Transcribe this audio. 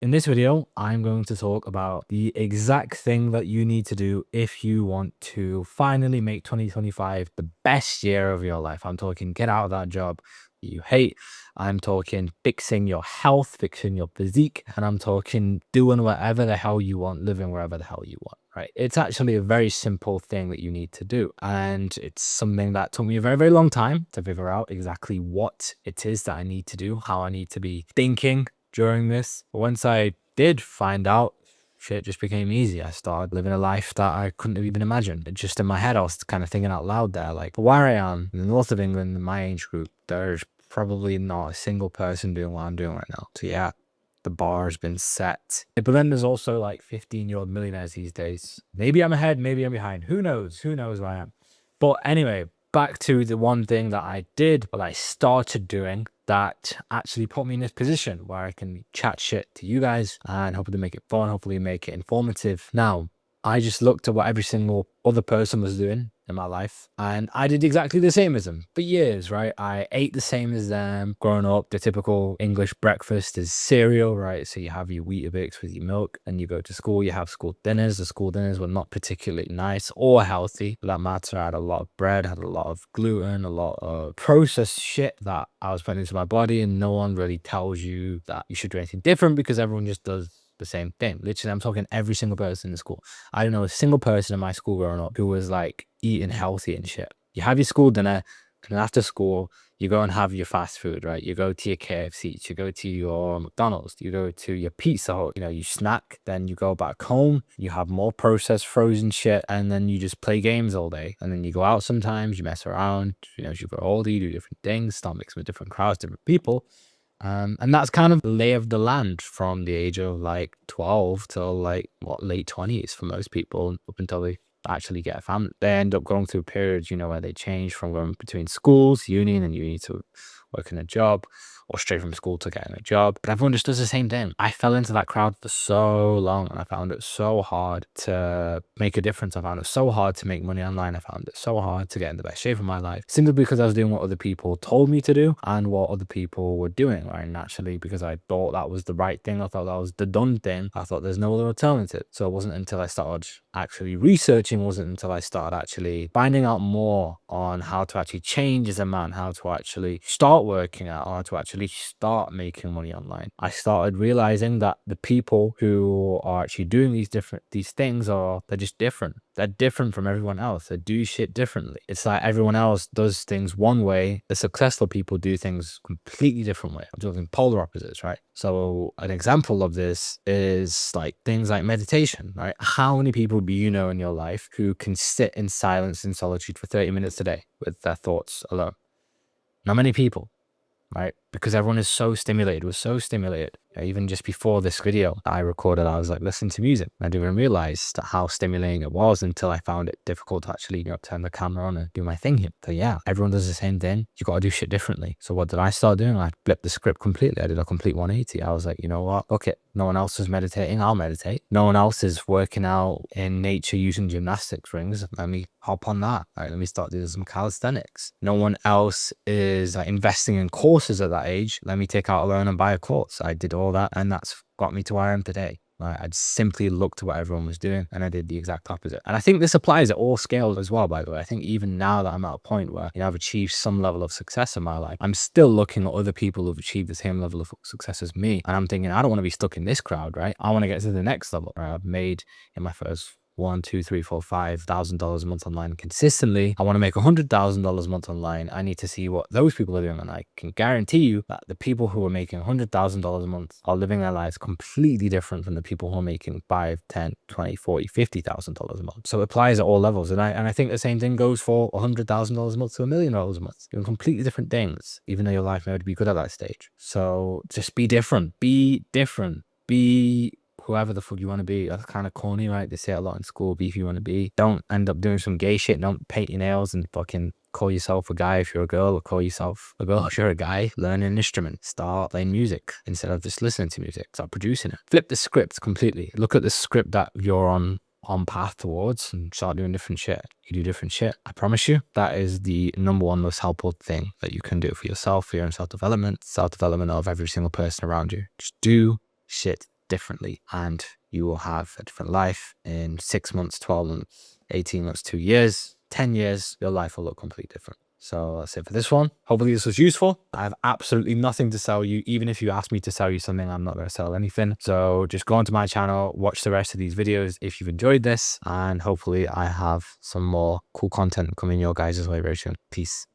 In this video, I'm going to talk about the exact thing that you need to do if you want to finally make 2025 the best year of your life. I'm talking get out of that job you hate. I'm talking fixing your health, fixing your physique, and I'm talking doing whatever the hell you want, living wherever the hell you want, right? It's actually a very simple thing that you need to do. And it's something that took me a very, very long time to figure out exactly what it is that I need to do, how I need to be thinking during this. But once I did find out, shit just became easy. I started living a life that I couldn't have even imagined. Just in my head, I was kind of thinking out loud there, like, where I am in the north of England, in my age group, there's probably not a single person doing what I'm doing right now. So yeah, the bar has been set. But then there's also like 15-year-old millionaires these days. Maybe I'm ahead, maybe I'm behind. Who knows? Who knows where I am? But anyway, back to the one thing that I did, what I started doing that actually put me in this position where I can chat shit to you guys and hopefully make it fun, hopefully make it informative. Now, I just looked at what every single other person was doing in my life and I did exactly the same as them for years, right? I ate the same as them growing up. The typical English breakfast is cereal, right? So you have your Weetabix with your milk and you go to school, you have school dinners. The school dinners were not particularly nice or healthy for that matter. I had a lot of bread, had a lot of gluten, a lot of processed shit that I was putting into my body, and no one really tells you that you should do anything different because everyone just does the same thing. Literally, I'm talking every single person in school. I don't know a single person in my school growing up who was like eating healthy and shit. You have your school dinner, and after school, you go and have your fast food, right? You go to your KFC, you go to your McDonald's, you go to your Pizza Hut, you snack, then you go back home, you have more processed frozen shit, and then you just play games all day. And then you go out sometimes, you mess around, as you grow older, you do different things, start mixing with different crowds, different people. And that's kind of the lay of the land from the age of like 12 till like late 20s for most people, up until they actually get a family. They end up going through periods, where they change from going between schools, uni, and uni to working a job, or straight from school to getting a job. But everyone just does the same thing. I fell into that crowd for so long and I found it so hard to make a difference. I found it so hard to make money online. I found it so hard to get in the best shape of my life, simply because I was doing what other people told me to do and what other people were doing, right? Naturally, because I thought that was the right thing. I thought that was the done thing. I thought there's no other alternative. So it wasn't until I started actually researching, wasn't until I started actually finding out more on how to actually change as a man, how to actually start working out, how to actually start making money online. I started realizing that the people who are actually doing these things they're just different. They're different from everyone else. They do shit differently. It's like everyone else does things one way. The successful people do things completely different way. I'm talking polar opposites, right? So an example of this is like things like meditation, right? How many people do you know in your life who can sit in silence in solitude for 30 minutes a day with their thoughts alone? Not many people, right? Because everyone is so stimulated. We're so stimulated. Even just before this video I recorded, I was like listening to music. I didn't even realize how stimulating it was until I found it difficult to actually turn the camera on and do my thing here. So yeah, everyone does the same thing. You got to do shit differently. So what did I start doing? I flipped the script completely. I did a complete 180. I was like, you know what? Okay, no one else is meditating. I'll meditate. No one else is working out in nature using gymnastics rings. Let me hop on that. All right, let me start doing some calisthenics. No one else is investing in courses at that age. Let me take out a loan and buy a course. I did all that, and that's got me to where I am today. I'd simply looked at what everyone was doing and I did the exact opposite. And I think this applies at all scales as well, by the way. I think even now that I'm at a point where I've achieved some level of success in my life, I'm still looking at other people who've achieved the same level of success as me. And I'm thinking, I don't want to be stuck in this crowd, right? I want to get to the next level. Right? I've made in my first $1, $2, $3, $4, $5,000 a month online consistently. I want to make $100,000 a month online. I need to see what those people are doing, and I can guarantee you that the people who are making $100,000 a month are living their lives completely different from the people who are making $5, $10, $20, $40, $50,000 a month. So it applies at all levels, and I think the same thing goes for $100,000 a month to $1 million a month. Doing completely different things, even though your life may be good at that stage. So just be different. Be different. Be whoever the fuck you want to be. That's kind of corny, right? They say a lot in school, be who you want to be. Don't end up doing some gay shit. Don't paint your nails and fucking call yourself a guy if you're a girl, or call yourself a girl if you're a guy. Learn an instrument. Start playing music instead of just listening to music. Start producing it. Flip the script completely. Look at the script that you're on path towards and start doing different shit. You do different shit. I promise you, that is the number one most helpful thing that you can do for yourself, for your own self-development of every single person around you. Just do shit differently, and you will have a different life in 6 months, 12 months, 18 months, 2 years, 10 years. Your life will look completely different. So that's it for this one. Hopefully this was useful. I have absolutely nothing to sell you. Even if you ask me to sell you something, I'm not going to sell anything. So just go onto my channel, watch the rest of these videos if you've enjoyed this, and hopefully I have some more cool content coming your guys' way very soon. Peace.